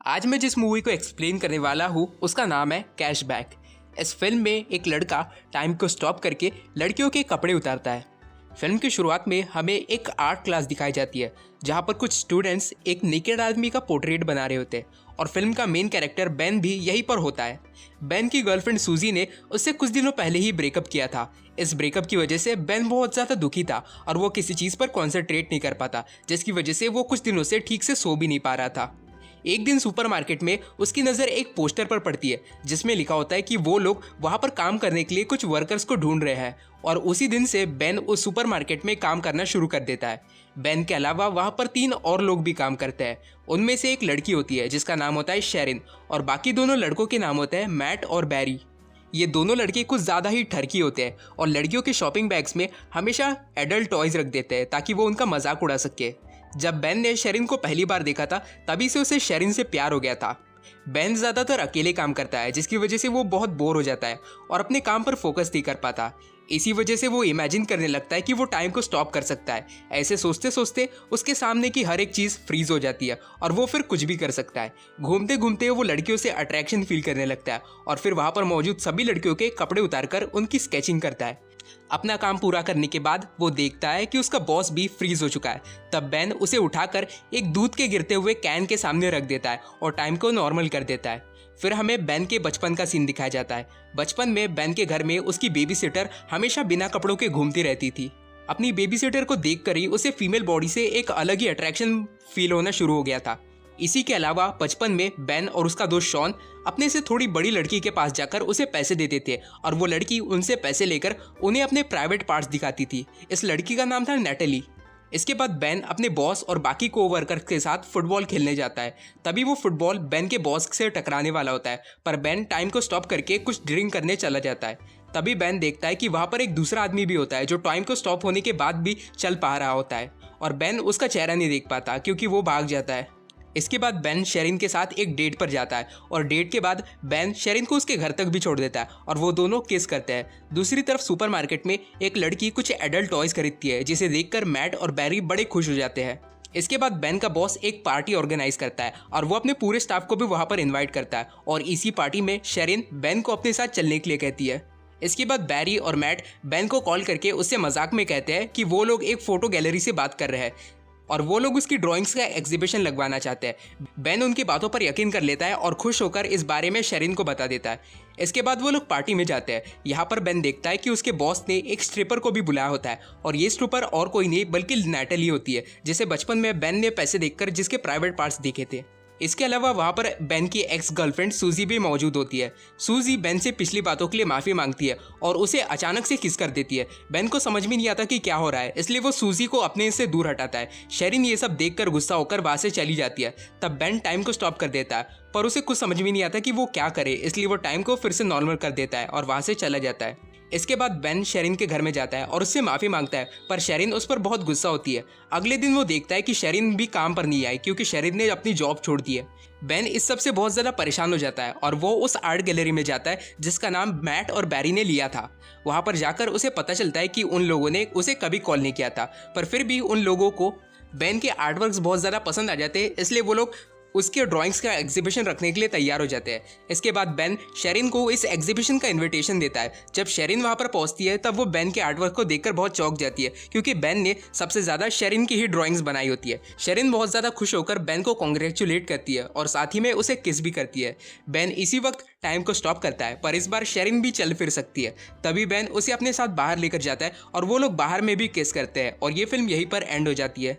आज मैं जिस मूवी को एक्सप्लेन करने वाला हूँ उसका नाम है कैशबैक। इस फिल्म में एक लड़का टाइम को स्टॉप करके लड़कियों के कपड़े उतारता है। फिल्म की शुरुआत में हमें एक आर्ट क्लास दिखाई जाती है जहाँ पर कुछ स्टूडेंट्स एक नेकेड आदमी का पोर्ट्रेट बना रहे होते हैं और फिल्म का मेन कैरेक्टर बेन भी यहीं पर होता है। बेन की गर्लफ्रेंड सूजी ने उससे कुछ दिनों पहले ही ब्रेकअप किया था। इस ब्रेकअप की वजह से बेन बहुत ज़्यादा दुखी था और वो किसी चीज़ पर कॉन्सेंट्रेट नहीं कर पाता, जिसकी वजह से वो कुछ दिनों से ठीक से सो भी नहीं पा रहा था। एक दिन सुपरमार्केट में उसकी नज़र एक पोस्टर पर पड़ती है जिसमें लिखा होता है कि वो लोग वहाँ पर काम करने के लिए कुछ वर्कर्स को ढूंढ रहे हैं और उसी दिन से बेन उस सुपरमार्केट में काम करना शुरू कर देता है। बेन के अलावा वहाँ पर 3 और लोग भी काम करते हैं। उनमें से एक लड़की होती है जिसका नाम होता है शेरिन और बाकी दोनों लड़कों के नाम होते हैं मैट और बैरी। ये दोनों लड़के कुछ ज़्यादा ही ठरकी होते हैं और लड़कियों के शॉपिंग बैग्स में हमेशा एडल्ट टॉयज़ रख देते हैं ताकि वो उनका मजाक उड़ा सके। जब बेन ने शेरिन को पहली बार देखा था तभी से उसे शेरिन से प्यार हो गया था। बेन ज़्यादातर अकेले काम करता है जिसकी वजह से वो बहुत बोर हो जाता है और अपने काम पर फोकस नहीं कर पाता। इसी वजह से वो इमेजिन करने लगता है कि वो टाइम को स्टॉप कर सकता है। ऐसे सोचते सोचते उसके सामने की हर एक चीज़ फ्रीज हो जाती है और वो फिर कुछ भी कर सकता है। घूमते घूमते वो लड़कियों से अट्रैक्शन फील करने लगता है और फिर वहाँ पर मौजूद सभी लड़कियों के कपड़े उतारकर उनकी स्केचिंग करता है। अपना काम पूरा करने के बाद वो देखता है कि उसका बॉस भी फ्रीज हो चुका है। तब बेन उसे उठाकर एक दूध के गिरते हुए कैन के सामने रख देता है और टाइम को नॉर्मल कर देता है। फिर हमें बेन के बचपन का सीन दिखाया जाता है। बचपन में बेन के घर में उसकी बेबी सिटर हमेशा बिना कपड़ों के घूमती रहती थी। अपनी बेबी सिटर को देखकर ही उसे फीमेल बॉडी से एक अलग ही अट्रैक्शन फील होना शुरू हो गया था। इसी के अलावा बचपन में बेन और उसका दोस्त शॉन अपने से थोड़ी बड़ी लड़की के पास जाकर उसे पैसे देते थे और वो लड़की उनसे पैसे लेकर उन्हें अपने प्राइवेट पार्ट्स दिखाती थी। इस लड़की का नाम था नेटली। इसके बाद बेन अपने बॉस और बाकी कोवर्कर्स के साथ फुटबॉल खेलने जाता है। तभी वो फुटबॉल बेन के बॉस से टकराने वाला होता है, पर बेन टाइम को स्टॉप करके कुछ ड्रिंक करने चला जाता है। तभी बेन देखता है कि वहाँ पर एक दूसरा आदमी भी होता है जो टाइम को स्टॉप होने के बाद भी चल पा रहा होता है और बेन उसका चेहरा नहीं देख पाता क्योंकि वो भाग जाता है। इसके बाद बेन शेरिन के साथ एक डेट पर जाता है और डेट के बाद बेन शेरिन को उसके घर तक भी छोड़ देता है और वो दोनों किस करते हैं। दूसरी तरफ सुपरमार्केट में एक लड़की कुछ एडल्ट टॉयज़ खरीदती है जिसे देखकर मैट और बैरी बड़े खुश हो जाते हैं। इसके बाद बेन का बॉस एक पार्टी ऑर्गेनाइज करता है और वो अपने पूरे स्टाफ को भी वहाँ पर इन्वाइट करता है और इसी पार्टी में शेरिन बेन को अपने साथ चलने के लिए कहती है। इसके बाद बैरी और मैट बेन को कॉल करके उससे मजाक में कहते हैं कि वो लोग एक फ़ोटो गैलरी से बात कर रहे हैं और वो लोग उसकी ड्राइंग्स का एग्जीबिशन लगवाना चाहते हैं। बेन उनकी बातों पर यकीन कर लेता है और खुश होकर इस बारे में शेरिन को बता देता है। इसके बाद वो लोग पार्टी में जाते हैं। यहाँ पर बेन देखता है कि उसके बॉस ने एक स्ट्रिपर को भी बुलाया होता है और ये स्ट्रिपर और कोई नहीं बल्कि नेटली होती है जिसे बचपन में बेन ने पैसे देकर जिसके प्राइवेट पार्ट्स देखे थे। इसके अलावा वहाँ पर बेन की एक्स गर्लफ्रेंड सूजी भी मौजूद होती है। सूजी बेन से पिछली बातों के लिए माफ़ी मांगती है और उसे अचानक से किस कर देती है। बेन को समझ में नहीं आता कि क्या हो रहा है, इसलिए वो सूजी को अपने से दूर हटाता है। शेरिन ये सब देखकर गुस्सा होकर वहाँ से चली जाती है। तब बेन टाइम को स्टॉप कर देता है पर उसे कुछ समझ में नहीं आता कि वो क्या करे, इसलिए वो टाइम को फिर से नॉर्मल कर देता है और वहाँ से चला जाता है। इसके बाद बेन शेरिन के घर में जाता है और उससे माफ़ी मांगता है, पर शेरिन उस पर बहुत गुस्सा होती है। अगले दिन वो देखता है कि शेरिन भी काम पर नहीं आई क्योंकि शेरिन ने अपनी जॉब छोड़ दी है। बेन इस सब से बहुत ज़्यादा परेशान हो जाता है और वो उस आर्ट गैलरी में जाता है जिसका नाम मैट और बैरी ने लिया था। वहाँ पर जाकर उसे पता चलता है कि उन लोगों ने उसे कभी कॉल नहीं किया था, पर फिर भी उन लोगों को बेन के आर्टवर्क्स बहुत ज़्यादा पसंद आ जाते हैं, इसलिए वो लोग उसके ड्राइंग्स का एग्जीबिशन रखने के लिए तैयार हो जाते हैं। इसके बाद बेन शेरिन को इस एग्जीबिशन का इनविटेशन देता है। जब शेरिन वहाँ पर पहुँचती है तब वो बेन के आर्टवर्क को देखकर बहुत चौंक जाती है क्योंकि बेन ने सबसे ज़्यादा शेरिन की ही ड्राइंग्स बनाई होती है। शेरिन बहुत ज़्यादा खुश होकर बेन को कॉन्ग्रेचुलेट करती है और साथ ही में उसे किस भी करती है। बेन इसी वक्त टाइम को स्टॉप करता है, पर इस बार शेरिन भी चल फिर सकती है। तभी बेन उसे अपने साथ बाहर लेकर जाता है और वो लोग बाहर में भी किस करते हैं और ये फिल्म यहीं पर एंड हो जाती है।